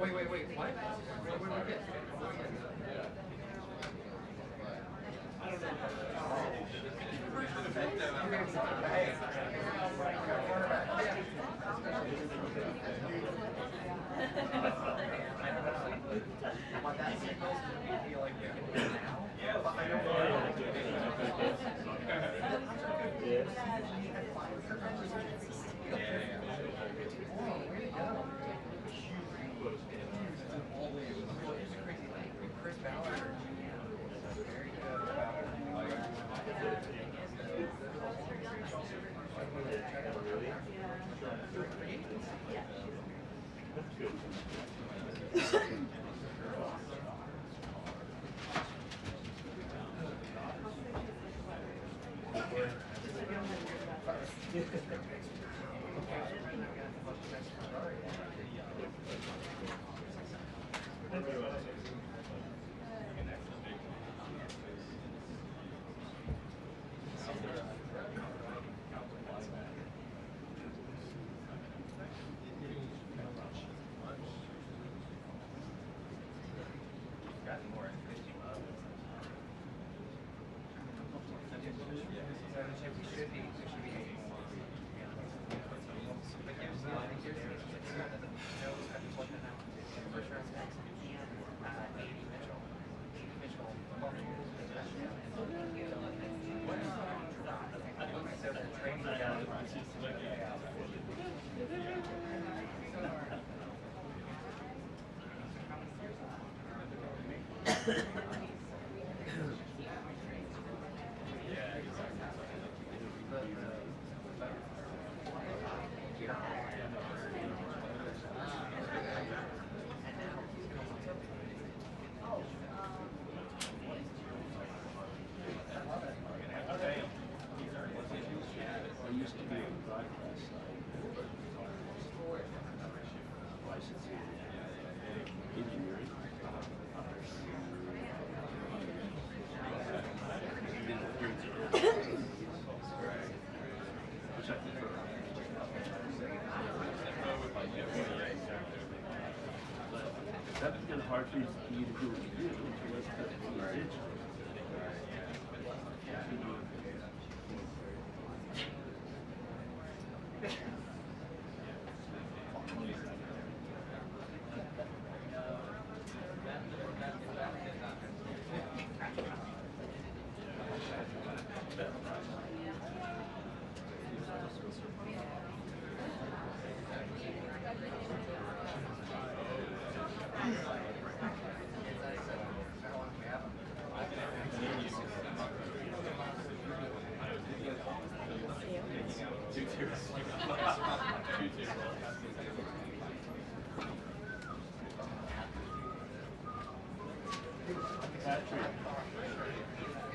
Wait, what? What did we get? Hard for you to do what you do, so let's put it in.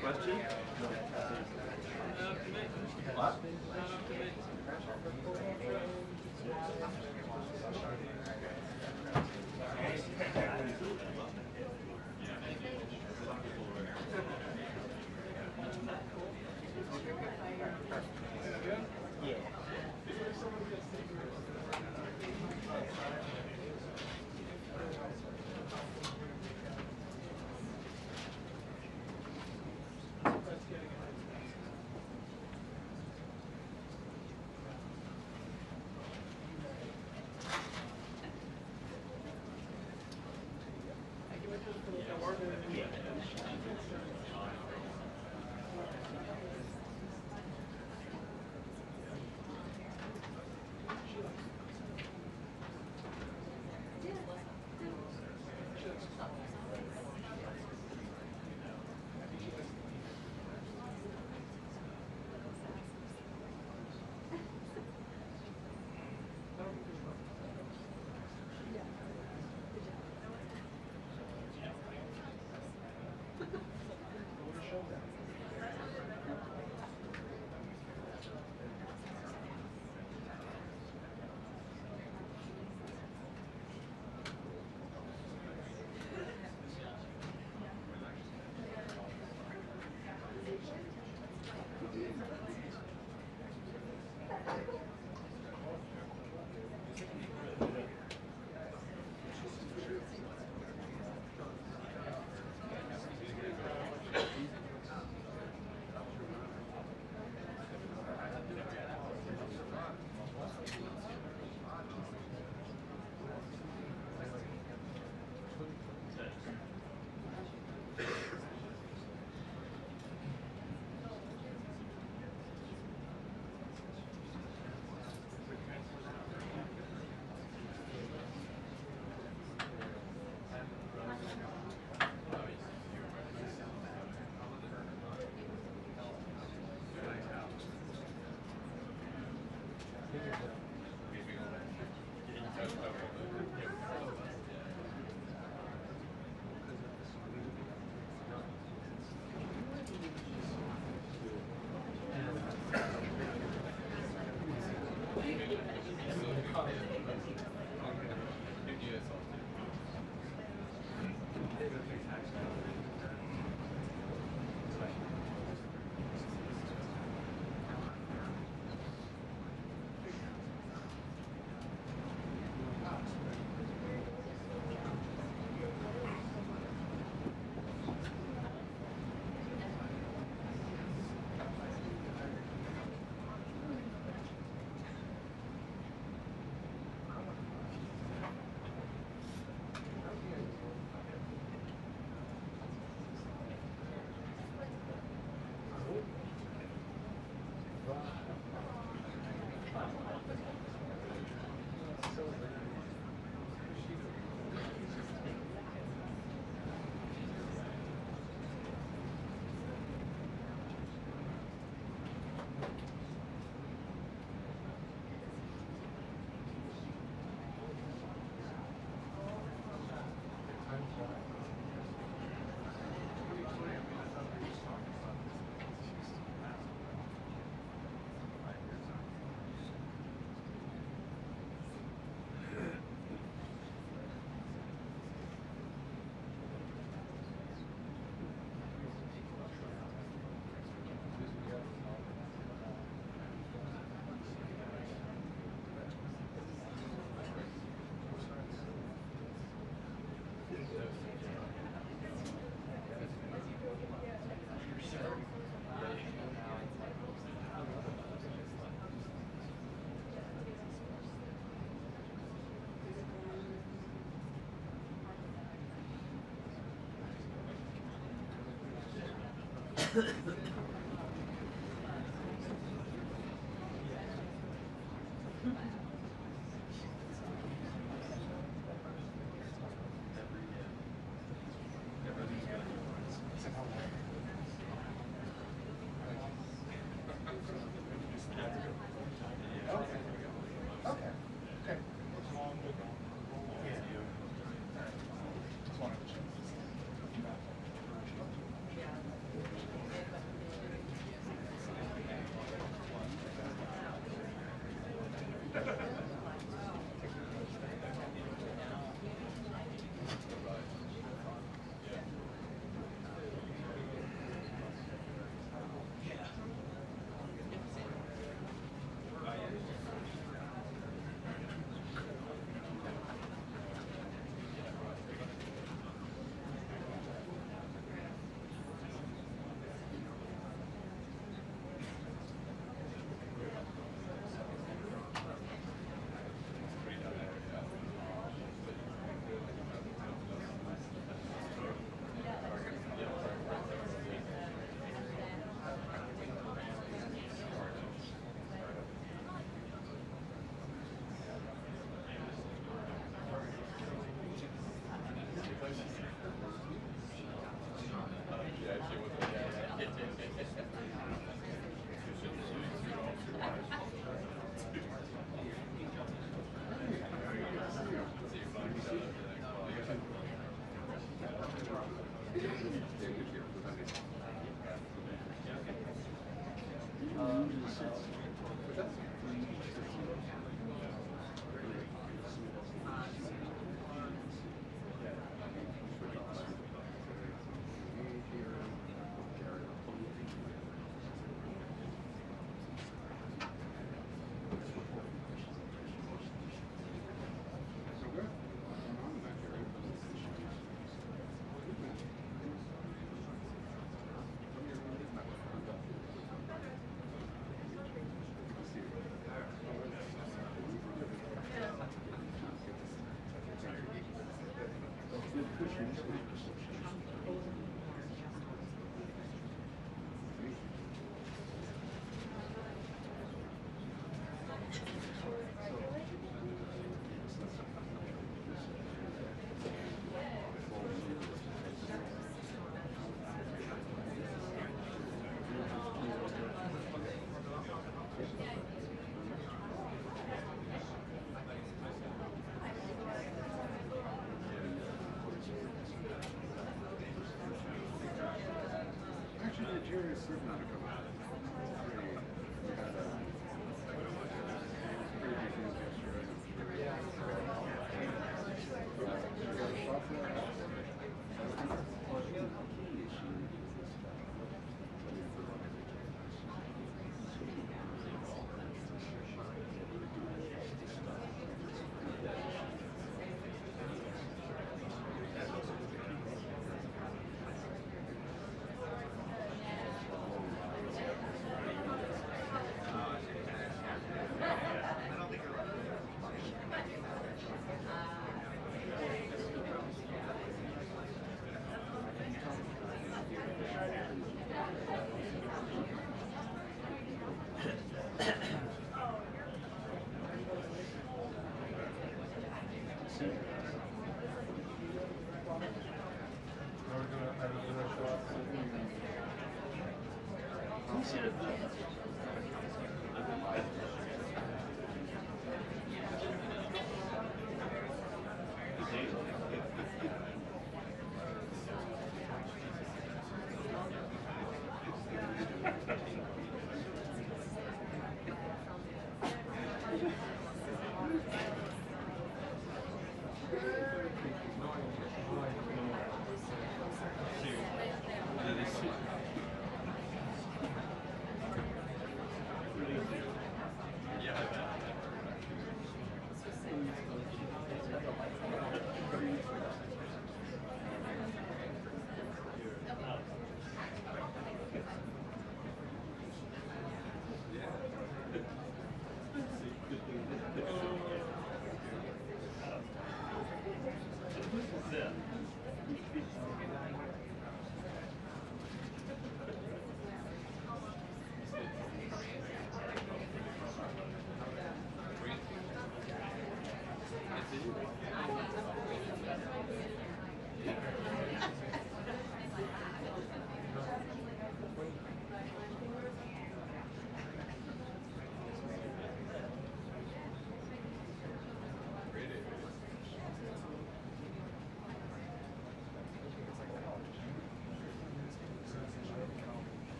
Question? What?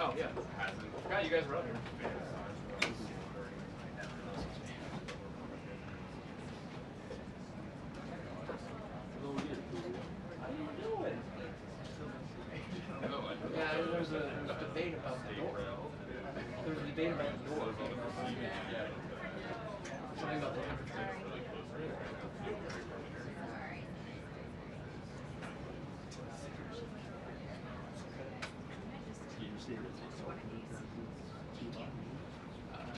Oh, yeah. Forgot you guys were up here. Yeah, there was a debate about the door. There was a debate about the door. Something about the temperature.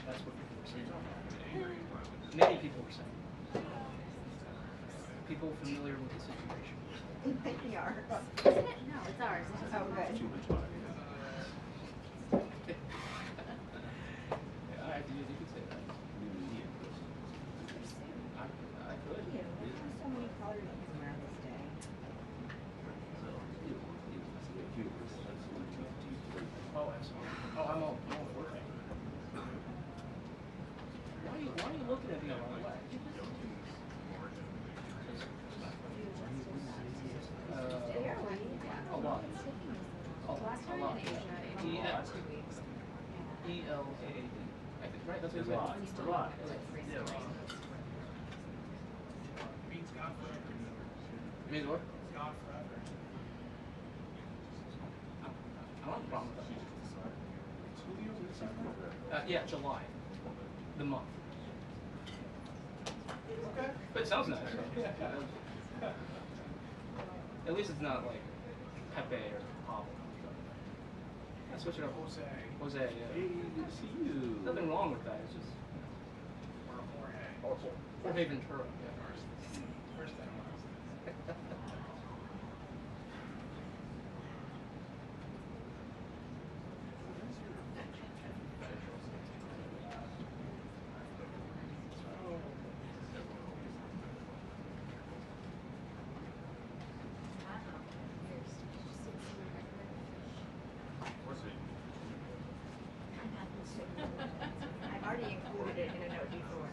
That's what people were saying. Many people were saying. People familiar with the situation. They are. Isn't it? No, it's ours. Oh, good. Yeah, you could say that. I could. Yeah, we have so many colors around this day. Oh, absolutely. Oh, I'm all for it. Why are you looking at me the wrong way? A lot. A lot. E-L-A-A-D. I think, right? That's what it's A lot. Means what? I don't have a problem with that. Yeah, July. The month. Okay. But it sounds nice. At least it's not like Pepe or Pablo. Let's switch it up. Jose, yeah. Hey, good to see you. Nothing wrong with that. It's just. Or Jorge Ventura. Yeah. First time. I've already included it in a note before.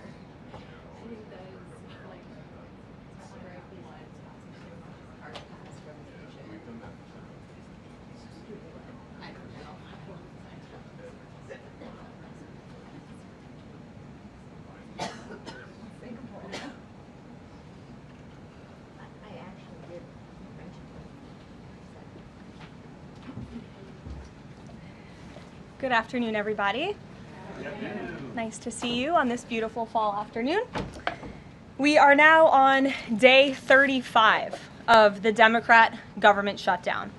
I actually did mention it. Good afternoon, everybody. Nice to see you on this beautiful fall afternoon. We are now on day 35 of the Democrat government shutdown.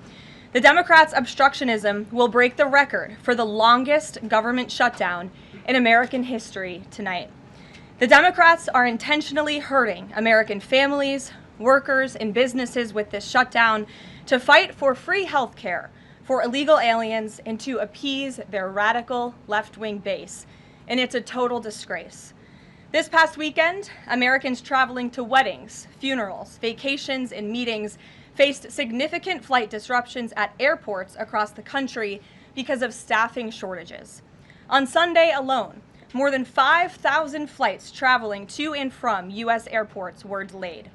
The Democrats' obstructionism will break the record for the longest government shutdown in American history tonight. The Democrats are intentionally hurting American families, workers, and businesses with this shutdown to fight for free health care for illegal aliens and to appease their radical left-wing base. And it's a total disgrace. This past weekend, Americans traveling to weddings, funerals, vacations, and meetings faced significant flight disruptions at airports across the country because of staffing shortages. On Sunday alone, more than 5,000 flights traveling to and from U.S. airports were delayed.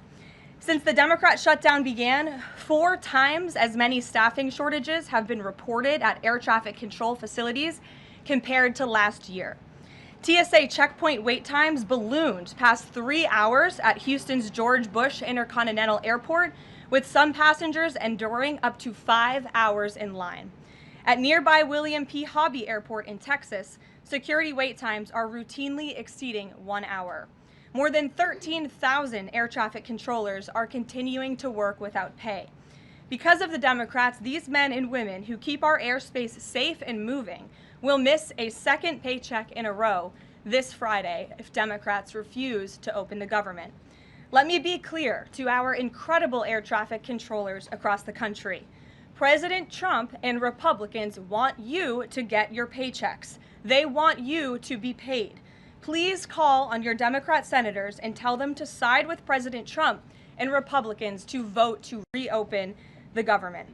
Since the Democrat shutdown began, 4 times as many staffing shortages have been reported at air traffic control facilities compared to last year. TSA checkpoint wait times ballooned past 3 hours at Houston's George Bush Intercontinental Airport, with some passengers enduring up to 5 hours in line. At nearby William P. Hobby Airport in Texas, security wait times are routinely exceeding 1 hour. More than 13,000 air traffic controllers are continuing to work without pay. Because of the Democrats, these men and women who keep our airspace safe and moving will miss a second paycheck in a row this Friday if Democrats refuse to open the government. Let me be clear to our incredible air traffic controllers across the country. President Trump and Republicans want you to get your paychecks. They want you to be paid. Please call on your Democrat senators and tell them to side with President Trump and Republicans to vote to reopen the government.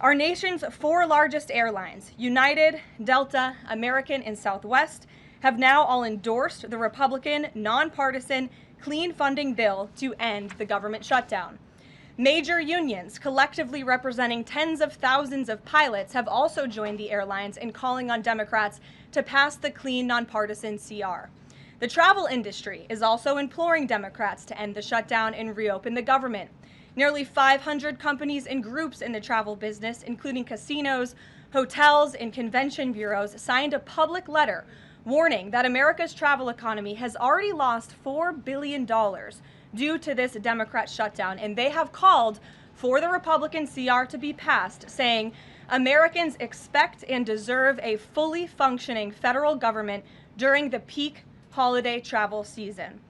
Our nation's 4 largest airlines, United, Delta, American, and Southwest, have now all endorsed the Republican, nonpartisan, clean funding bill to end the government shutdown. Major unions, collectively representing tens of thousands of pilots, have also joined the airlines in calling on Democrats to pass the clean, nonpartisan CR. The travel industry is also imploring Democrats to end the shutdown and reopen the government. Nearly 500 companies and groups in the travel business, including casinos, hotels, and convention bureaus, signed a public letter warning that America's travel economy has already lost $4 billion due to this Democrat shutdown, and they have called for the Republican CR to be passed, saying Americans expect and deserve a fully functioning federal government during the peak holiday travel season.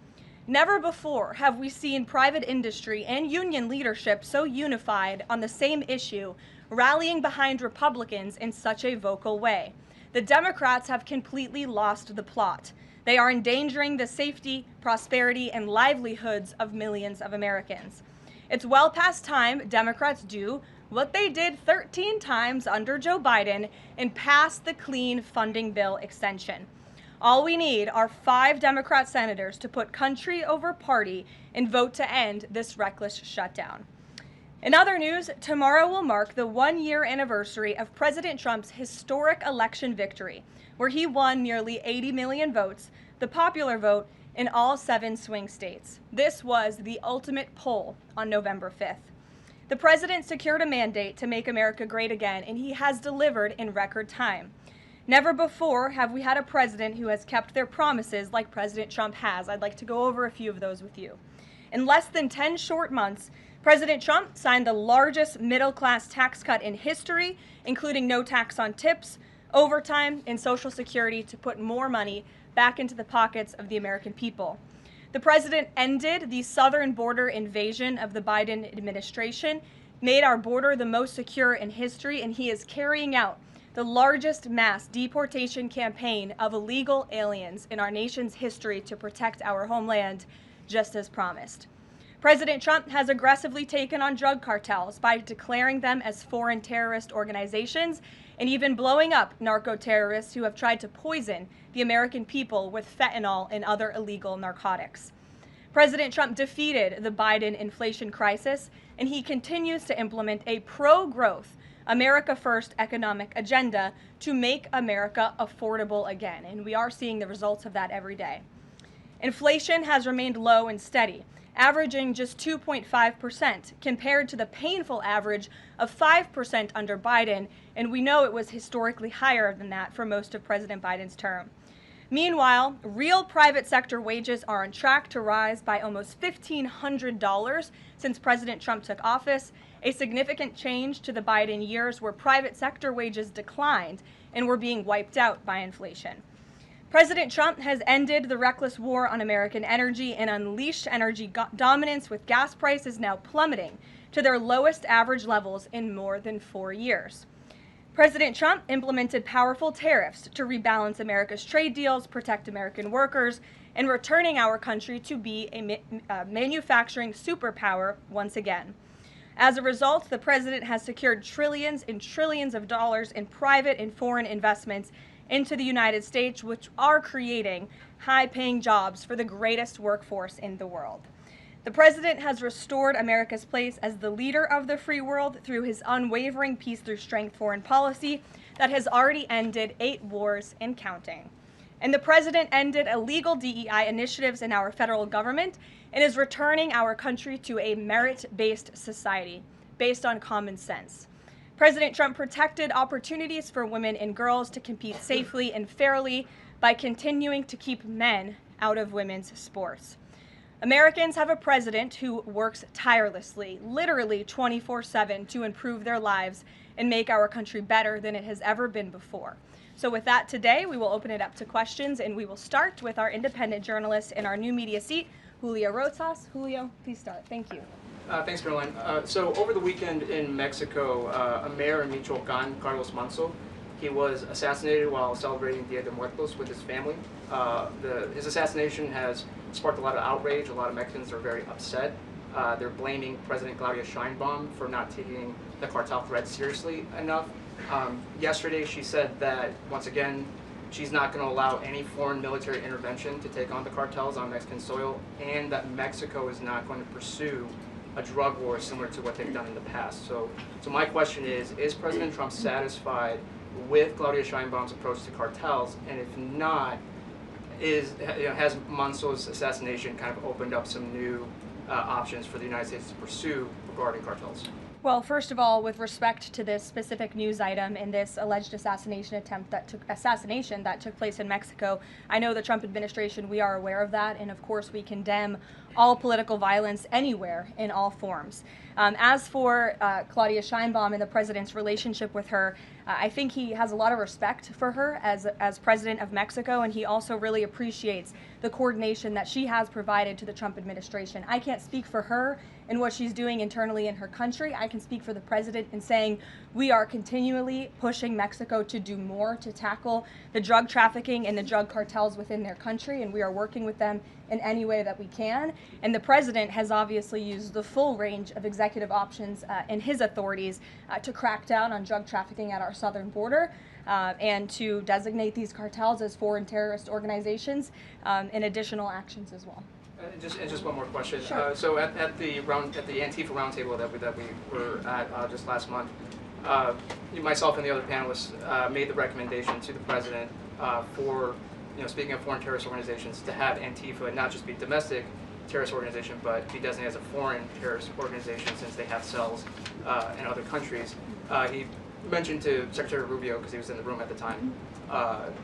Never before have we seen private industry and union leadership so unified on the same issue, rallying behind Republicans in such a vocal way. The Democrats have completely lost the plot. They are endangering the safety, prosperity, and livelihoods of millions of Americans. It's well past time Democrats do what they did 13 times under Joe Biden and pass the clean funding bill extension. All we need are 5 Democrat senators to put country over party and vote to end this reckless shutdown. In other news, tomorrow will mark the 1-year anniversary of President Trump's historic election victory, where he won nearly 80 million votes, the popular vote, in all 7 swing states. This was the ultimate poll on November 5th. The president secured a mandate to make America great again, and he has delivered in record time. Never before have we had a president who has kept their promises like President Trump has. I'd like to go over a few of those with you. In less than 10 short months, President Trump signed the largest middle-class tax cut in history, including no tax on tips, overtime, and Social Security to put more money back into the pockets of the American people. The president ended the southern border invasion of the Biden administration, made our border the most secure in history, and he is carrying out the largest mass deportation campaign of illegal aliens in our nation's history to protect our homeland, just as promised. President Trump has aggressively taken on drug cartels by declaring them as foreign terrorist organizations and even blowing up narco-terrorists who have tried to poison the American people with fentanyl and other illegal narcotics. President Trump defeated the Biden inflation crisis, and he continues to implement a pro-growth, America First economic agenda to make America affordable again, and we are seeing the results of that every day. Inflation has remained low and steady, averaging just 2.5% compared to the painful average of 5% under Biden, and we know it was historically higher than that for most of President Biden's term. Meanwhile, real private sector wages are on track to rise by almost $1,500 since President Trump took office, a significant change to the Biden years where private sector wages declined and were being wiped out by inflation. President Trump has ended the reckless war on American energy and unleashed energy dominance, with gas prices now plummeting to their lowest average levels in more than 4 years. President Trump implemented powerful tariffs to rebalance America's trade deals, protect American workers, and returning our country to be a manufacturing superpower once again. As a result, the president has secured trillions and trillions of dollars in private and foreign investments into the United States, which are creating high-paying jobs for the greatest workforce in the world. The president has restored America's place as the leader of the free world through his unwavering peace through strength foreign policy that has already ended 8 wars and counting. And the president ended illegal DEI initiatives in our federal government and is returning our country to a merit-based society based on common sense. President Trump protected opportunities for women and girls to compete safely and fairly by continuing to keep men out of women's sports. Americans have a president who works tirelessly, literally 24/7, to improve their lives and make our country better than it has ever been before. So with that, today we will open it up to questions, and we will start with our independent journalist in our new media seat, Julio Rosas. Julio, please start. Thank you. Thanks, Caroline. So over the weekend in Mexico, a mayor in Michoacan, Carlos Manso, he was assassinated while celebrating Dia de Muertos with his family. His assassination has sparked a lot of outrage. A lot of Mexicans are very upset. They're blaming President Claudia Sheinbaum for not taking the cartel threat seriously enough. Yesterday, she said that, once again, she's not going to allow any foreign military intervention to take on the cartels on Mexican soil, and that Mexico is not going to pursue a drug war similar to what they've done in the past. So my question is President Trump satisfied with Claudia Sheinbaum's approach to cartels? And if not, has Manso's assassination kind of opened up some new options for the United States to pursue regarding cartels? Well, first of all, with respect to this specific news item and this alleged assassination that took place in Mexico, I know the Trump administration, we are aware of that, and of course we condemn all political violence anywhere in all forms. As for Claudia Sheinbaum and the president's relationship with her, I think he has a lot of respect for her as president of Mexico, and he also really appreciates the coordination that she has provided to the Trump administration. I can't speak for her and what she's doing internally in her country. I can speak for the president in saying we are continually pushing Mexico to do more to tackle the drug trafficking and the drug cartels within their country, and we are working with them in any way that we can. And the president has obviously used the full range of executive options in his authorities to crack down on drug trafficking at our southern border and to designate these cartels as foreign terrorist organizations and additional actions as well. Just one more question. Sure. So at the Antifa roundtable that we were at just last month, myself and the other panelists made the recommendation to the president for, speaking of foreign terrorist organizations, to have Antifa not just be domestic terrorist organization, but be designated as a foreign terrorist organization since they have cells in other countries. He mentioned to Secretary Rubio, because he was in the room at the time,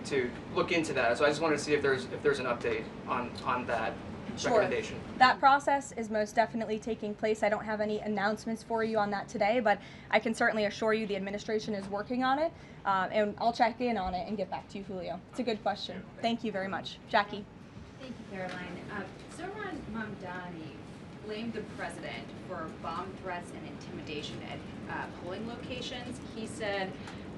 to look into that. So I just wanted to see if there's an update on that. Sure. That process is most definitely taking place. I don't have any announcements for you on that today, but I can certainly assure you the administration is working on it, and I'll check in on it and get back to you, Julio. It's a good question. Thank you very much. Jackie. Thank you, Caroline. Zohran Mamdani blamed the president for bomb threats and intimidation at polling locations. He said,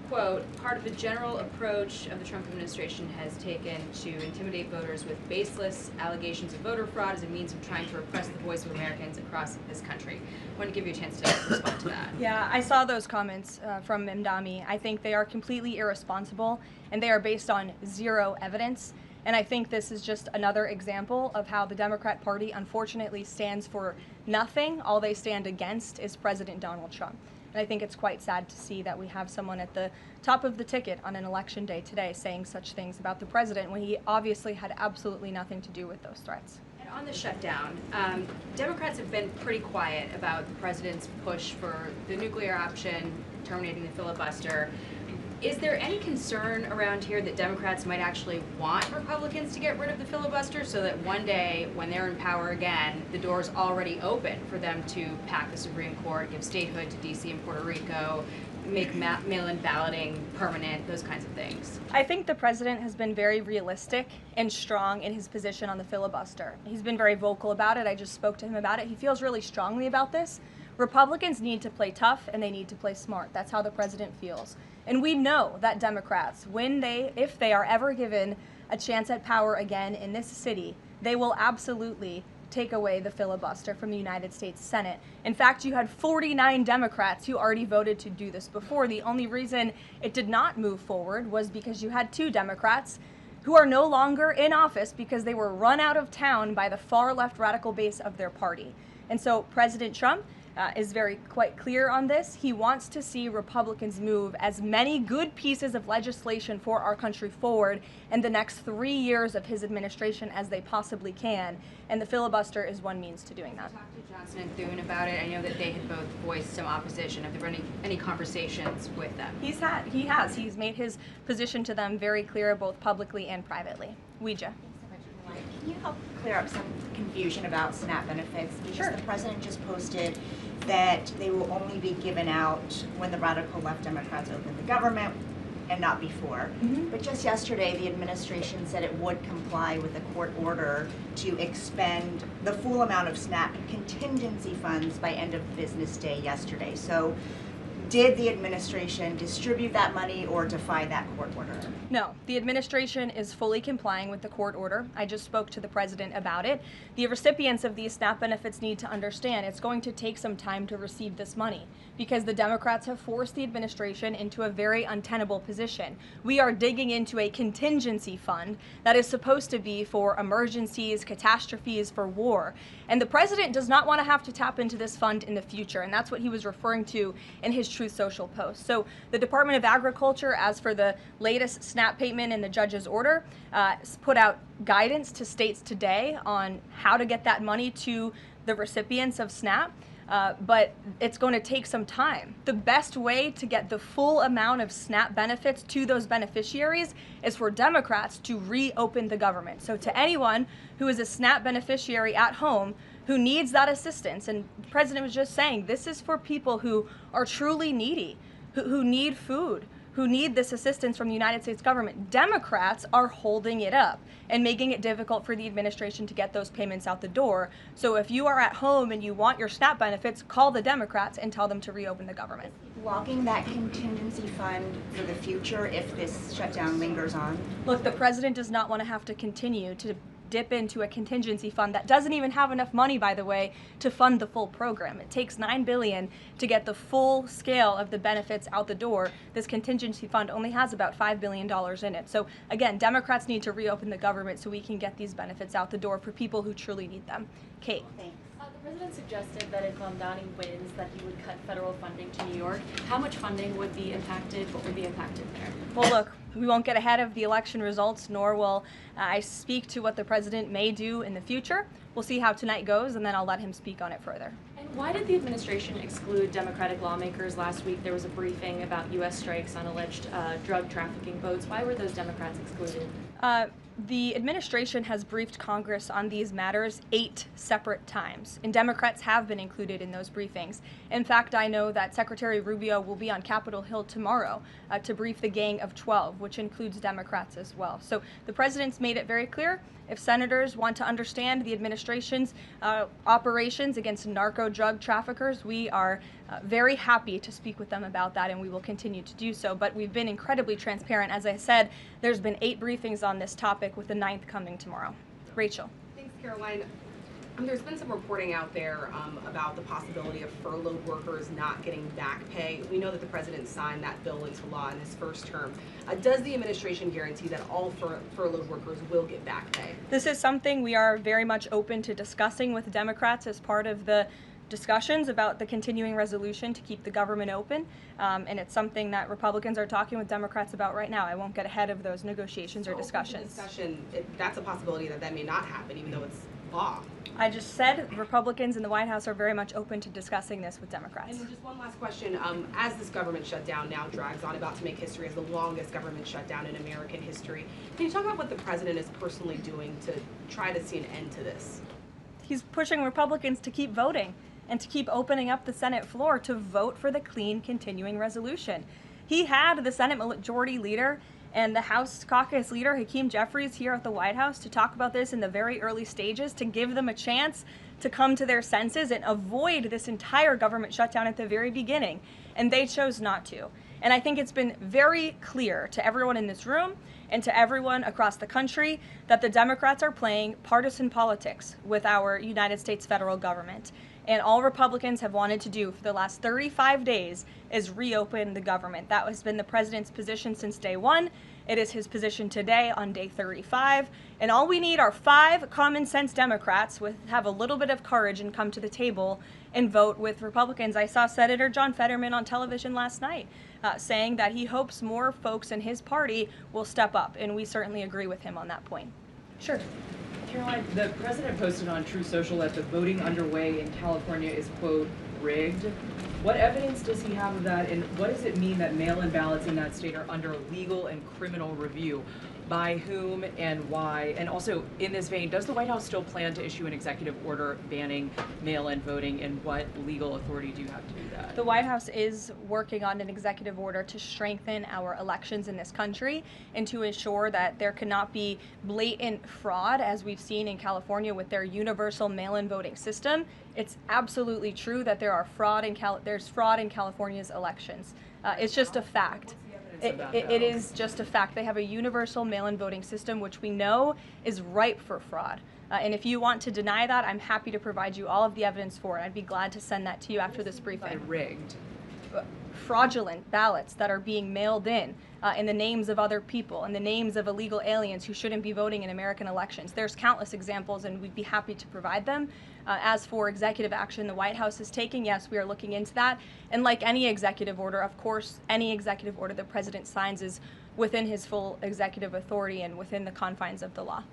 quote, part of the general approach of the Trump administration has taken to intimidate voters with baseless allegations of voter fraud as a means of trying to repress the voice of Americans across this country. I want to give you a chance to respond to that. Yeah, I saw those comments from Mamdani. I think they are completely irresponsible, and they are based on zero evidence. And I think this is just another example of how the Democrat Party unfortunately stands for nothing. All they stand against is President Donald Trump. And I think it's quite sad to see that we have someone at the top of the ticket on an election day today saying such things about the president when he obviously had absolutely nothing to do with those threats. And on the shutdown, Democrats have been pretty quiet about the president's push for the nuclear option, terminating the filibuster. Is there any concern around here that Democrats might actually want Republicans to get rid of the filibuster so that one day, when they're in power again, the door's already open for them to pack the Supreme Court, give statehood to D.C. and Puerto Rico, make mail-in balloting permanent, those kinds of things? I think the president has been very realistic and strong in his position on the filibuster. He's been very vocal about it. I just spoke to him about it. He feels really strongly about this. Republicans need to play tough and they need to play smart. That's how the president feels. And we know that Democrats, if they are ever given a chance at power again in this city, they will absolutely take away the filibuster from the United States Senate. In fact, you had 49 Democrats who already voted to do this before. The only reason it did not move forward was because you had 2 Democrats who are no longer in office because they were run out of town by the far left radical base of their party. And so President Trump is quite clear on this. He wants to see Republicans move as many good pieces of legislation for our country forward in the next 3 years of his administration as they possibly can, and the filibuster is one means to doing that. You talked to Johnson and Thune about it. I know that they had both voiced some opposition. Have there been any conversations with them? He has. He's made his position to them very clear, both publicly and privately. Ouija. Can you help clear up some confusion about SNAP benefits? Because Sure. The president just posted that they will only be given out when the radical left Democrats open the government, and not before. But just yesterday, the administration said it would comply with a court order to expend the full amount of SNAP contingency funds by end of business day yesterday. So did the administration distribute that money or defy that court order? No, the administration is fully complying with the court order. I just spoke to the president about it. The recipients of these SNAP benefits need to understand it's going to take some time to receive this money because the Democrats have forced the administration into a very untenable position. We are digging into a contingency fund that is supposed to be for emergencies, catastrophes, for war. And the president does not want to have to tap into this fund in the future, and that's what he was referring to in his Truth Social post. So the Department of Agriculture, as for the latest SNAP payment in the judge's order, put out guidance to states today on how to get that money to the recipients of SNAP. But it's going to take some time. The best way to get the full amount of SNAP benefits to those beneficiaries is for Democrats to reopen the government. So to anyone who is a SNAP beneficiary at home who needs that assistance, and the president was just saying, this is for people who are truly needy, who need food, who need this assistance from the United States government. Democrats are holding it up and making it difficult for the administration to get those payments out the door. So if you are at home and you want your SNAP benefits, call the Democrats and tell them to reopen the government. Blocking that contingency fund for the future if this shutdown lingers on? Look, the president does not want to have to continue to dip into a contingency fund that doesn't even have enough money, by the way, to fund the full program. It takes $9 billion to get the full scale of the benefits out the door. This contingency fund only has about $5 billion in it. So again, Democrats need to reopen the government so we can get these benefits out the door for people who truly need them. Kate. Thanks. The president suggested that if Mamdani wins, that he would cut federal funding to New York. How much funding would be impacted? What would be impacted there? Well, look, we won't get ahead of the election results, nor will I speak to what the president may do in the future. We'll see how tonight goes, and then I'll let him speak on it further. And why did the administration exclude Democratic lawmakers last week? There was a briefing about U.S. strikes on alleged drug trafficking boats. Why were those Democrats excluded? The administration has briefed Congress on these matters 8 separate times, and Democrats have been included in those briefings. In fact, I know that Secretary Rubio will be on Capitol Hill tomorrow to brief the Gang of 12, which includes Democrats as well. So the president's made it very clear, if senators want to understand the administration's operations against narco drug traffickers, we are very happy to speak with them about that, and we will continue to do so. But we've been incredibly transparent. As I said, there's been 8 briefings on this topic, with the 9th coming tomorrow. Rachel. Thanks, Caroline. There's been some reporting out there about the possibility of furloughed workers not getting back pay. We know that the president signed that bill into law in his first term. Does the administration guarantee that all furloughed workers will get back pay? This is something we are very much open to discussing with Democrats as part of the discussions about the continuing resolution to keep the government open, and it's something that Republicans are talking with Democrats about right now. I won't get ahead of those negotiations or discussions. That's a possibility that may not happen, even though it's law. I just said Republicans in the White House are very much open to discussing this with Democrats. And just one last question. As this government shutdown now drags on, about to make history as the longest government shutdown in American history, can you talk about what the president is personally doing to try to see an end to this? He's pushing Republicans to keep voting and to keep opening up the Senate floor to vote for the clean continuing resolution. He had the Senate Majority Leader and the House Caucus Leader, Hakeem Jeffries, here at the White House to talk about this in the very early stages, to give them a chance to come to their senses and avoid this entire government shutdown at the very beginning. And they chose not to. And I think it's been very clear to everyone in this room and to everyone across the country that the Democrats are playing partisan politics with our United States federal government. And all Republicans have wanted to do for the last 35 days is reopen the government. That has been the president's position since day one. It is his position today on day 35. And all we need are 5 common sense Democrats who have a little bit of courage and come to the table and vote with Republicans. I saw Senator John Fetterman on television last night saying that he hopes more folks in his party will step up. And we certainly agree with him on that point. Sure. Caroline, the president posted on Truth Social that the voting underway in California is, quote, rigged. What evidence does he have of that, and what does it mean that mail-in ballots in that state are under legal and criminal review? By whom and why? And also, in this vein, does the White House still plan to issue an executive order banning mail-in voting, and what legal authority do you have to do that? The White House is working on an executive order to strengthen our elections in this country and to ensure that there cannot be blatant fraud, as we've seen in California with their universal mail-in voting system. It's absolutely true that there's fraud in California's elections. It's just a fact. It is just a fact. They have a universal mail-in voting system, which we know is ripe for fraud. And if you want to deny that, I'm happy to provide you all of the evidence for it. I'd be glad to send that to you after this briefing. Rigged. Fraudulent ballots that are being mailed in the names of other people, in the names of illegal aliens who shouldn't be voting in American elections. There's countless examples, and we'd be happy to provide them. As for executive action the White House is taking, yes, we are looking into that. And like any executive order, of course, any executive order the president signs is within his full executive authority and within the confines of the law.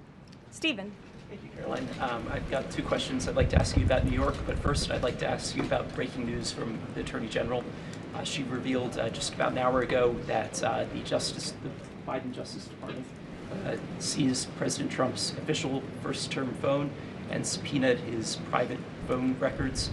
Stephen. Thank you, Caroline. I've got two questions I'd like to ask you about New York, but first I'd like to ask you about breaking news from the Attorney General. She revealed just about an hour ago that the Biden Justice Department seized President Trump's official first-term phone and subpoenaed his private phone records.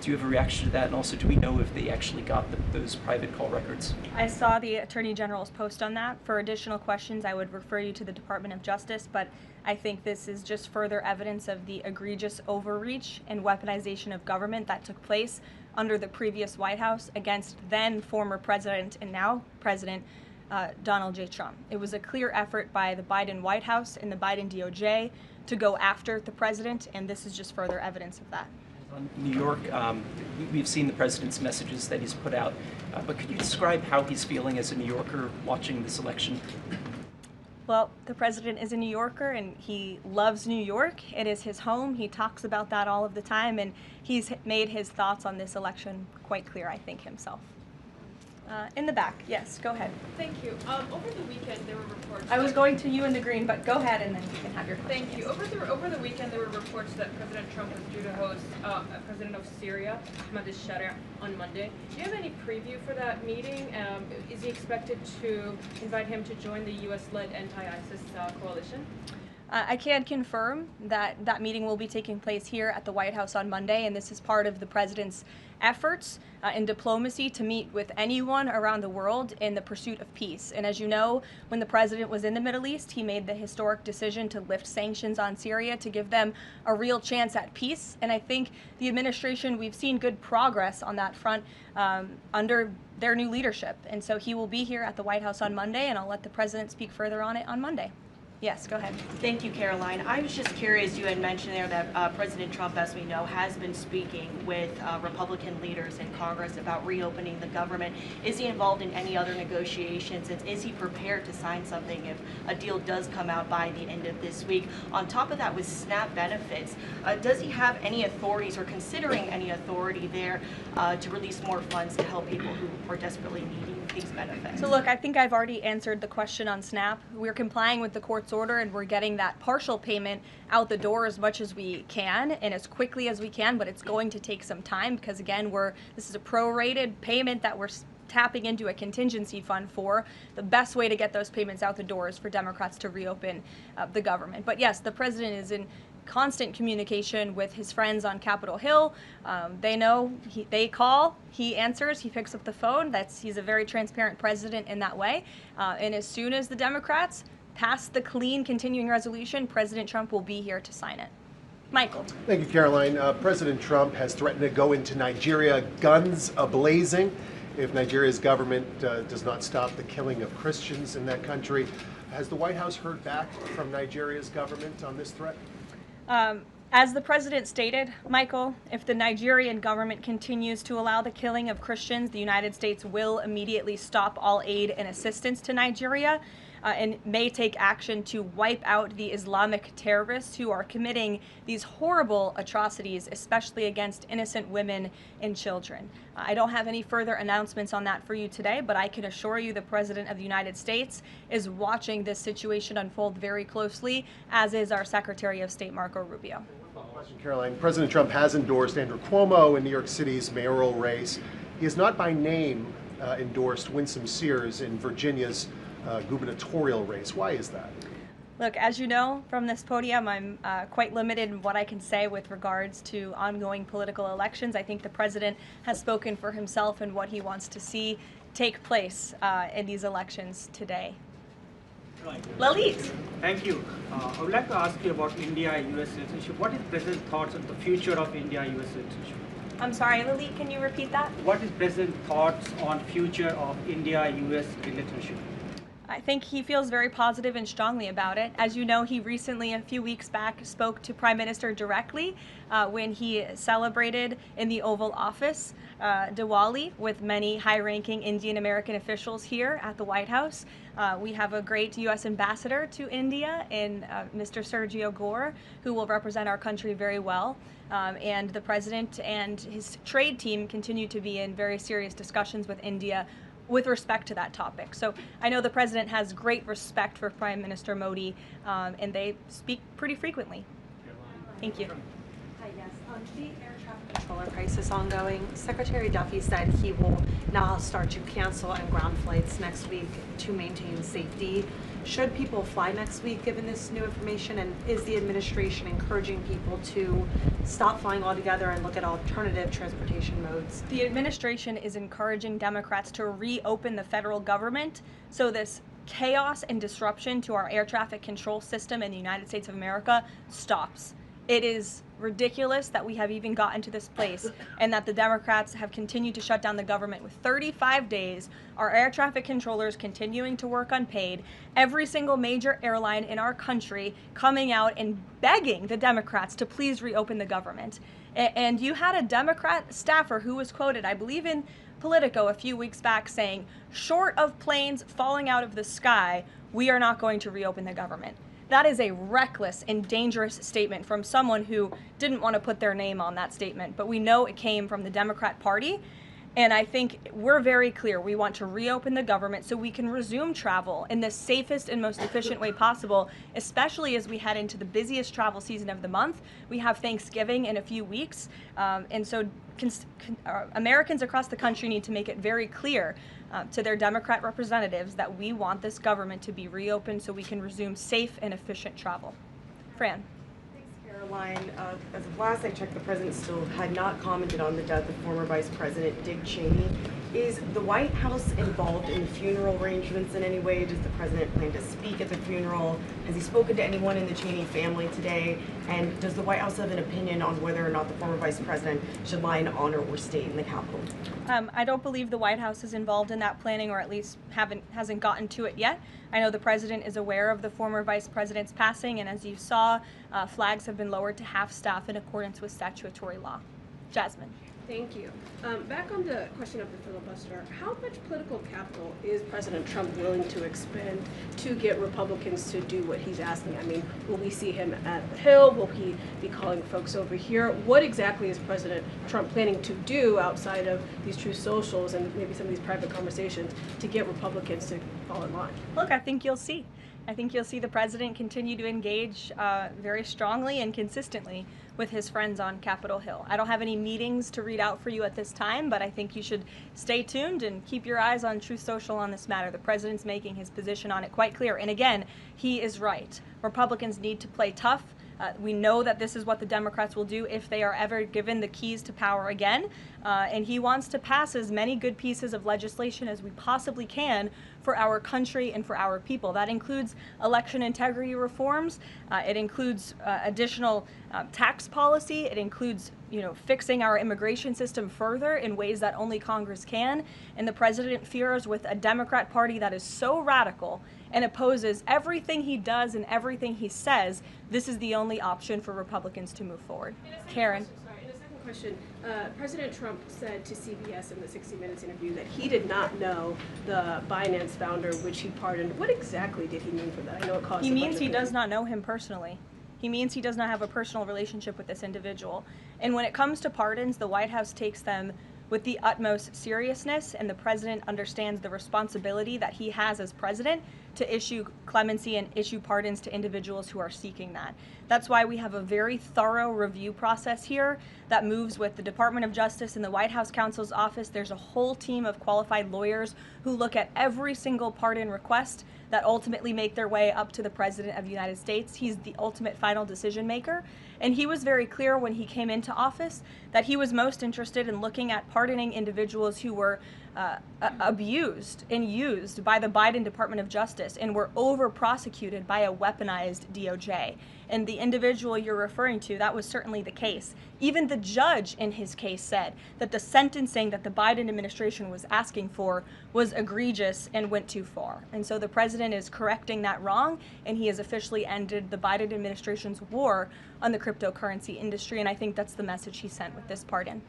Do you have a reaction to that? And also, do we know if they actually got those private call records? I saw the Attorney General's post on that. For additional questions, I would refer you to the Department of Justice, but I think this is just further evidence of the egregious overreach and weaponization of government that took place under the previous White House against then former President and now President Donald J. Trump. It was a clear effort by the Biden White House and the Biden DOJ to go after the president, and this is just further evidence of that. On New York, we've seen the president's messages that he's put out, but could you describe how he's feeling as a New Yorker watching this election? Well, the president is a New Yorker and he loves New York. It is his home. He talks about that all of the time, and he's made his thoughts on this election quite clear, I think, himself. In the back, yes, go ahead. Thank you. Over the weekend, there were reports. I was going to you in the green, but go ahead and then you can have your question. Thank you. Over the weekend, there were reports that President Trump was due to host President of Syria, Ahmad al-Sharia, on Monday. Do you have any preview for that meeting? Is he expected to invite him to join the U.S.-led anti-ISIS coalition? I can confirm that that meeting will be taking place here at the White House on Monday, and this is part of the president's efforts in diplomacy to meet with anyone around the world in the pursuit of peace. And as you know, when the president was in the Middle East, he made the historic decision to lift sanctions on Syria to give them a real chance at peace. And I think the administration, we've seen good progress on that front under their new leadership. And so he will be here at the White House on Monday, and I'll let the president speak further on it on Monday. Yes, go ahead. Thank you, Caroline. I was just curious, you had mentioned there that President Trump, as we know, has been speaking with Republican leaders in Congress about reopening the government. Is he involved in any other negotiations? And is he prepared to sign something if a deal does come out by the end of this week? On top of that, with SNAP benefits, does he have any authorities or considering any authority there to release more funds to help people who are desperately needing these benefits? So look, I think I've already answered the question on SNAP. We're complying with the court's order, and we're getting that partial payment out the door as much as we can and as quickly as we can, but it's going to take some time because, again, this is a prorated payment that we're tapping into a contingency fund for. The best way to get those payments out the door is for Democrats to reopen the government. But yes, the president is in constant communication with his friends on Capitol Hill. They know, they call, he answers, he picks up the phone. He's a very transparent president in that way. And as soon as the Democrats pass the clean continuing resolution, President Trump will be here to sign it. Michael. Thank you, Caroline. President Trump has threatened to go into Nigeria guns ablazing if Nigeria's government does not stop the killing of Christians in that country. Has the White House heard back from Nigeria's government on this threat? As the president stated, Michael, if the Nigerian government continues to allow the killing of Christians, the United States will immediately stop all aid and assistance to Nigeria and may take action to wipe out the Islamic terrorists who are committing these horrible atrocities, especially against innocent women and children. I don't have any further announcements on that for you today, but I can assure you the President of the United States is watching this situation unfold very closely, as is our Secretary of State, Marco Rubio. Caroline, President Trump has endorsed Andrew Cuomo in New York City's mayoral race. He has not by name endorsed Winsome Sears in Virginia's gubernatorial race. Why is that? Look, as you know from this podium, I'm quite limited in what I can say with regards to ongoing political elections. I think the president has spoken for himself and what he wants to see take place in these elections today. Leavitt. Thank you. I would like to ask you about India-US citizenship. What is President's thoughts on the future of India-US citizenship? I'm sorry, Leavitt, can you repeat that? What is President's thoughts on future of India-US relationship? I think he feels very positive and strongly about it. As you know, he recently, a few weeks back, spoke to Prime Minister directly when he celebrated in the Oval Office Diwali with many high-ranking Indian American officials here at the White House. We have a great U.S. ambassador to India in Mr. Sergio Gore, who will represent our country very well. And the president and his trade team continue to be in very serious discussions with India with respect to that topic. So I know the president has great respect for Prime Minister Modi, and they speak pretty frequently. Thank you. Hi, yes. The air traffic controller crisis ongoing. Secretary Duffy said he will now start to cancel and ground flights next week to maintain safety. Should people fly next week given this new information, and is the administration encouraging people to stop flying altogether and look at alternative transportation modes? The administration is encouraging Democrats to reopen the federal government so this chaos and disruption to our air traffic control system in the United States of America stops. It is ridiculous that we have even gotten to this place and that the Democrats have continued to shut down the government with 35 days, our air traffic controllers continuing to work unpaid, every single major airline in our country coming out and begging the Democrats to please reopen the government. And you had a Democrat staffer who was quoted, I believe in Politico a few weeks back, saying, short of planes falling out of the sky, we are not going to reopen the government. That is a reckless and dangerous statement from someone who didn't want to put their name on that statement, but we know it came from the Democrat Party. And I think we're very clear. We want to reopen the government so we can resume travel in the safest and most efficient way possible, especially as we head into the busiest travel season of the month. We have Thanksgiving in a few weeks. And so Americans across the country need to make it very clear to their Democrat representatives that we want this government to be reopened so we can resume safe and efficient travel. Fran. Caroline, as of last I checked, the president still had not commented on the death of former Vice President Dick Cheney. Is the White House involved in the funeral arrangements in any way? Does the president plan to speak at the funeral? Has he spoken to anyone in the Cheney family today? And does the White House have an opinion on whether or not the former vice president should lie in honor or stay in the Capitol? I don't believe the White House is involved in that planning, or at least hasn't gotten to it yet. I know the president is aware of the former vice president's passing, and as you saw, flags have been lowered to half staff in accordance with statutory law. Jasmine. Thank you. Back on the question of the filibuster, how much political capital is President Trump willing to expend to get Republicans to do what he's asking? I mean, will we see him at the Hill? Will he be calling folks over here? What exactly is President Trump planning to do outside of these true socials and maybe some of these private conversations to get Republicans to fall in line? Look, I think you'll see. I think you'll see the president continue to engage very strongly and consistently with his friends on Capitol Hill. I don't have any meetings to read out for you at this time, but I think you should stay tuned and keep your eyes on Truth Social on this matter. The president's making his position on it quite clear. And again, he is right. Republicans need to play tough. We know that this is what the Democrats will do if they are ever given the keys to power again. And he wants to pass as many good pieces of legislation as we possibly can for our country and for our people. That includes election integrity reforms. It includes additional tax policy. It includes, fixing our immigration system further in ways that only Congress can. And the president fears with a Democrat Party that is so radical and opposes everything he does and everything he says, this is the only option for Republicans to move forward. Karen. Question. President Trump said to CBS in the 60 Minutes interview that he did not know the Binance founder, which he pardoned. What exactly did he mean for that? I know it caused. He means he does not know him personally. He means he does not have a personal relationship with this individual. And when it comes to pardons, the White House takes them with the utmost seriousness, and the president understands the responsibility that he has as president to issue clemency and issue pardons to individuals who are seeking that. That's why we have a very thorough review process here that moves with the Department of Justice and the White House counsel's office. There's a whole team of qualified lawyers who look at every single pardon request that ultimately make their way up to the President of the United States. He's the ultimate final decision maker. And he was very clear when he came into office that he was most interested in looking at pardoning individuals who were abused and used by the Biden Department of Justice and were over-prosecuted by a weaponized DOJ. And the individual you're referring to, that was certainly the case. Even the judge in his case said that the sentencing that the Biden administration was asking for was egregious and went too far. And so the president is correcting that wrong, and he has officially ended the Biden administration's war on the cryptocurrency industry, and I think that's the message he sent with this pardon.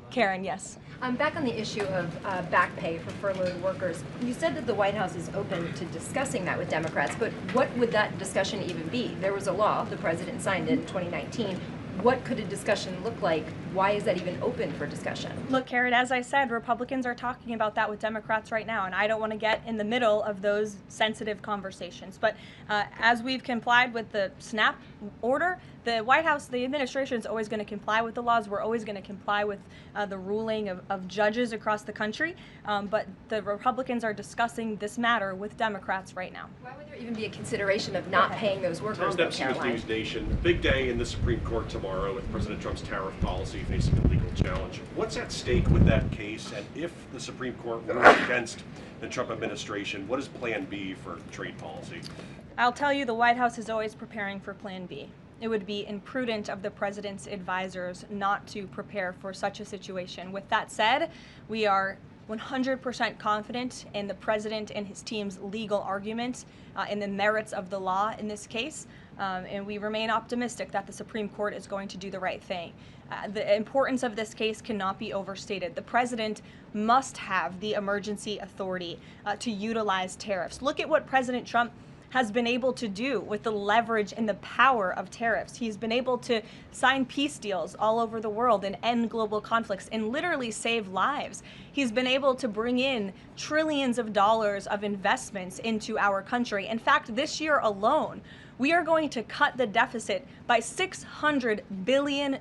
Karen, yes. Back on the issue of back pay for furloughed workers, you said that the White House is open to discussing that with Democrats, but what would that discussion even be? There was a law, the president signed it in 2019. What could a discussion look like? Why is that even open for discussion? Look, Karen, as I said, Republicans are talking about that with Democrats right now, and I don't want to get in the middle of those sensitive conversations. But as we've complied with the SNAP order, the White House, the administration is always going to comply with the laws. We're always going to comply with the ruling of judges across the country. But the Republicans are discussing this matter with Democrats right now. Why would there even be a consideration of not paying those workers, though, Karoline? News Nation. Big day in the Supreme Court tomorrow with President Trump's tariff policy facing a legal challenge. What's at stake with that case? And if the Supreme Court rules against the Trump administration, what is Plan B for trade policy? I'll tell you, the White House is always preparing for Plan B. It would be imprudent of the president's advisors not to prepare for such a situation. With that said, we are 100% confident in the president and his team's legal argument in the merits of the law in this case, and we remain optimistic that the Supreme Court is going to do the right thing. The importance of this case cannot be overstated. The president must have the emergency authority to utilize tariffs. Look at what President Trump has been able to do with the leverage and the power of tariffs. He's been able to sign peace deals all over the world and end global conflicts and literally save lives. He's been able to bring in trillions of dollars of investments into our country. In fact, this year alone, we are going to cut the deficit by $600 billion,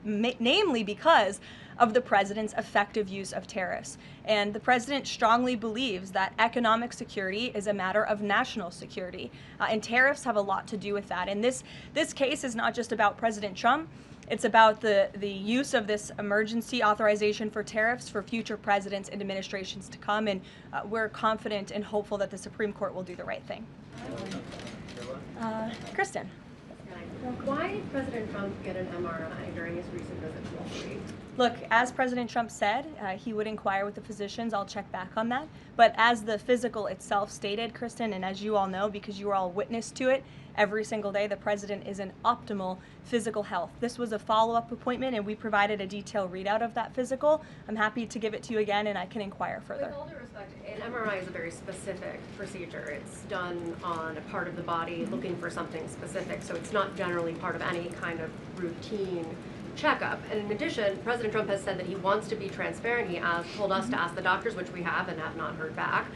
namely because of the president's effective use of tariffs. And the president strongly believes that economic security is a matter of national security, and tariffs have a lot to do with that. And this case is not just about President Trump. It's about the use of this emergency authorization for tariffs for future presidents and administrations to come, and we're confident and hopeful that the Supreme Court will do the right thing. Kristen. Why did President Trump get an MRI during his recent visit to Wall Street? Look, as President Trump said, he would inquire with the physicians. I'll check back on that. But as the physical itself stated, Kristen, and as you all know, because you are all witness to it, every single day the president is in optimal physical health. This was a follow-up appointment, and we provided a detailed readout of that physical. I'm happy to give it to you again, and I can inquire further. With all due respect, an MRI is a very specific procedure. It's done on a part of the body looking for something specific, so it's not generally part of any kind of routine checkup. And in addition, President Trump has said that he wants to be transparent. He told us to ask the doctors, which we have and have not heard back.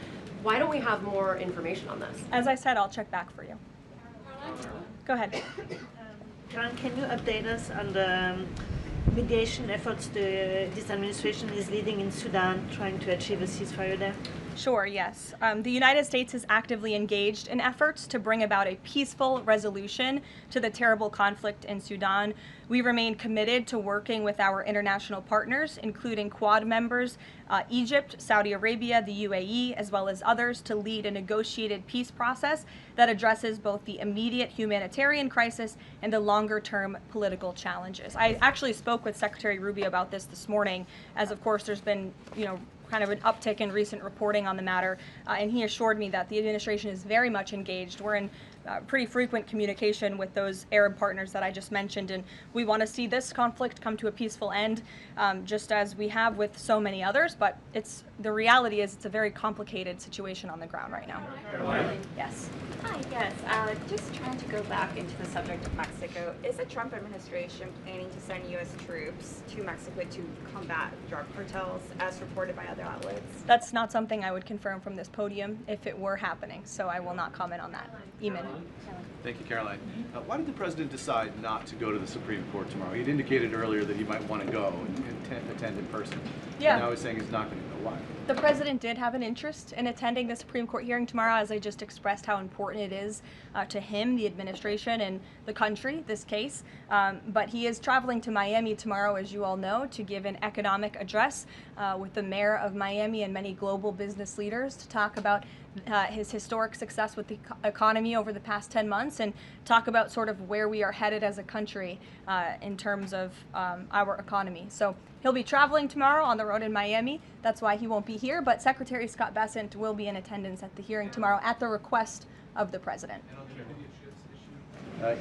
Why don't we have more information on this? As I said, I'll check back for you. Go ahead. Karen, can you update us on the mediation efforts this administration is leading in Sudan, trying to achieve a ceasefire there? Sure, yes. The United States is actively engaged in efforts to bring about a peaceful resolution to the terrible conflict in Sudan. We remain committed to working with our international partners, including Quad members, Egypt, Saudi Arabia, the UAE, as well as others, to lead a negotiated peace process that addresses both the immediate humanitarian crisis and the longer-term political challenges. I actually spoke with Secretary Rubio about this morning, as of course there's been, kind of an uptick in recent reporting on the matter, and he assured me that the administration is very much engaged. We're in pretty frequent communication with those Arab partners that I just mentioned, and we want to see this conflict come to a peaceful end, just as we have with so many others, but the reality is it's a very complicated situation on the ground right now. Yes. Hi, yes. Just trying to go back into the subject of Mexico. Is the Trump administration planning to send U.S. troops to Mexico to combat drug cartels, as reported by other outlets? That's not something I would confirm from this podium if it were happening, so I will not comment on that. Eamon. Thank you, Caroline. Why did the president decide not to go to the Supreme Court tomorrow? He'd indicated earlier that he might want to go and attend in person. Yeah. And now he's saying he's not going to go. Why? The president did have an interest in attending the Supreme Court hearing tomorrow, as I just expressed how important it is to him, the administration, and the country, this case. But he is traveling to Miami tomorrow, as you all know, to give an economic address with the mayor of Miami and many global business leaders to talk about his historic success with the economy over the past 10 months and talk about sort of where we are headed as a country in terms of our economy. So he'll be traveling tomorrow on the road in Miami. That's why he won't be here, but Secretary Scott Bessent will be in attendance at the hearing tomorrow at the request of the president.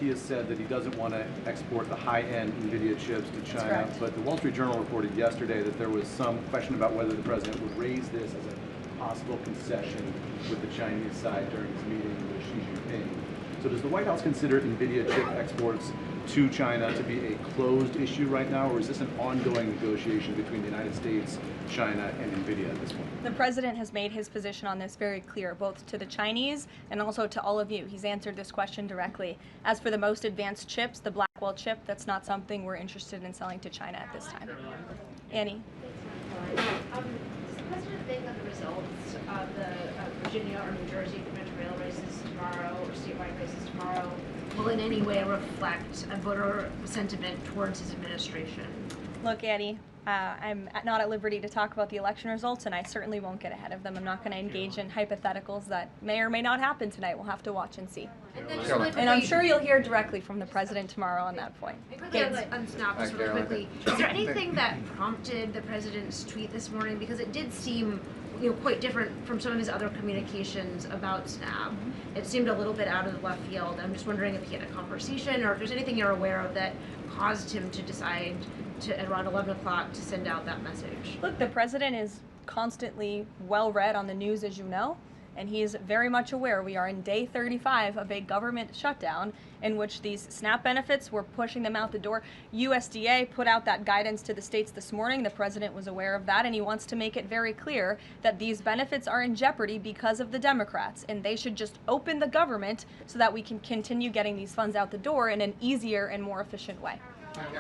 He has said that he doesn't want to export the high-end NVIDIA chips to China, but the Wall Street Journal reported yesterday that there was some question about whether the president would raise this as a possible concession with the Chinese side during his meeting with Xi Jinping. So does the White House consider NVIDIA chip exports to China to be a closed issue right now, or is this an ongoing negotiation between the United States, China, and NVIDIA at this point? The president has made his position on this very clear, both to the Chinese and also to all of you. He's answered this question directly. As for the most advanced chips, the Blackwell chip, that's not something we're interested in selling to China at this time. Annie? Does the president think that the results of the Virginia or New Jersey gubernatorial races tomorrow, or statewide races tomorrow, will in any way reflect a voter sentiment towards his administration? Look, Annie, I'm not at liberty to talk about the election results, and I certainly won't get ahead of them. I'm not going to engage in hypotheticals that may or may not happen tonight. We'll have to watch and see. And I'm sure you'll hear directly from the president tomorrow on that point. Quickly on Snap, just really quickly, is there anything that prompted the president's tweet this morning? Because it did seem quite different from some of his other communications about Snap. It seemed a little bit out of the left field. I'm just wondering if he had a conversation or if there's anything you're aware of that caused him to decide to, at around 11 o'clock, to send out that message. Look, the president is constantly well read on the news, as you know, and he is very much aware we are in day 35 of a government shutdown in which these SNAP benefits, we're pushing them out the door. USDA put out that guidance to the states this morning. The president was aware of that, and he wants to make it very clear that these benefits are in jeopardy because of the Democrats, and they should just open the government so that we can continue getting these funds out the door in an easier and more efficient way.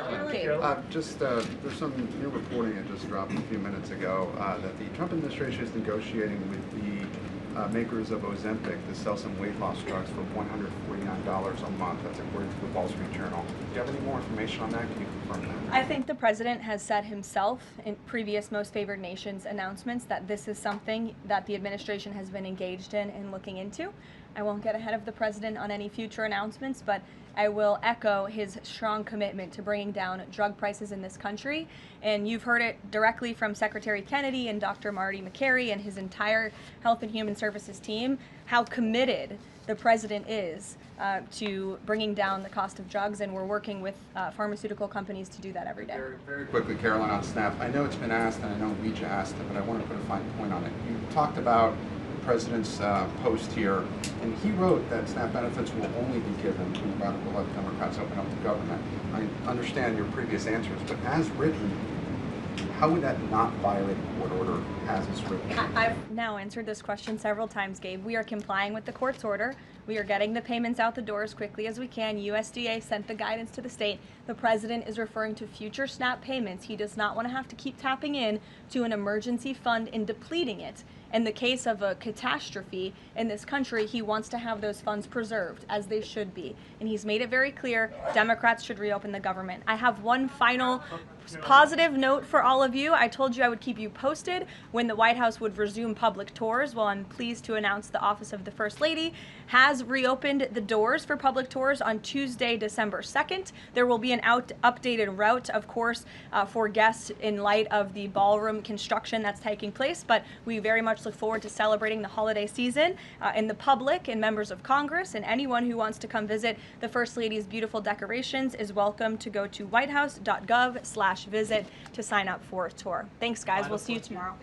There's some new reporting that just dropped a few minutes ago that the Trump administration is negotiating with the makers of Ozempic to sell some weight loss drugs for $149 a month. That's according to the Wall Street Journal. Do you have any more information on that? Can you confirm that? I think the president has said himself in previous Most Favored Nations announcements that this is something that the administration has been engaged in and looking into. I won't get ahead of the president on any future announcements, but I will echo his strong commitment to bringing down drug prices in this country. And you've heard it directly from Secretary Kennedy and Dr. Marty McCary and his entire Health and Human Services team, how committed the president is to bringing down the cost of drugs, and we're working with pharmaceutical companies to do that every day. Very quickly, Caroline, on SNAP. I know it's been asked, and I know Weege asked it, but I want to put a fine point on it. You talked about the president's post here, and he wrote that SNAP benefits will only be given to radical left Democrats open up the government. I understand your previous answers, but as written, how would that not violate a court order as it's written? I've now answered this question several times, Gabe. We are complying with the court's order. We are getting the payments out the door as quickly as we can. USDA sent the guidance to the state. The president is referring to future SNAP payments. He does not want to have to keep tapping in to an emergency fund and depleting it. In the case of a catastrophe in this country, he wants to have those funds preserved, as they should be. And he's made it very clear Democrats should reopen the government. I have one final positive note for all of you. I told you I would keep you posted when the White House would resume public tours. Well, I'm pleased to announce the Office of the First Lady has reopened the doors for public tours on Tuesday, December 2nd. There will be an updated route, of course, for guests in light of the ballroom construction that's taking place, but we very much much look forward to celebrating the holiday season. And the public and members of Congress and anyone who wants to come visit the First Lady's beautiful decorations is welcome to go to whitehouse.gov/visit to sign up for a tour. Thanks, guys. We'll see you tomorrow.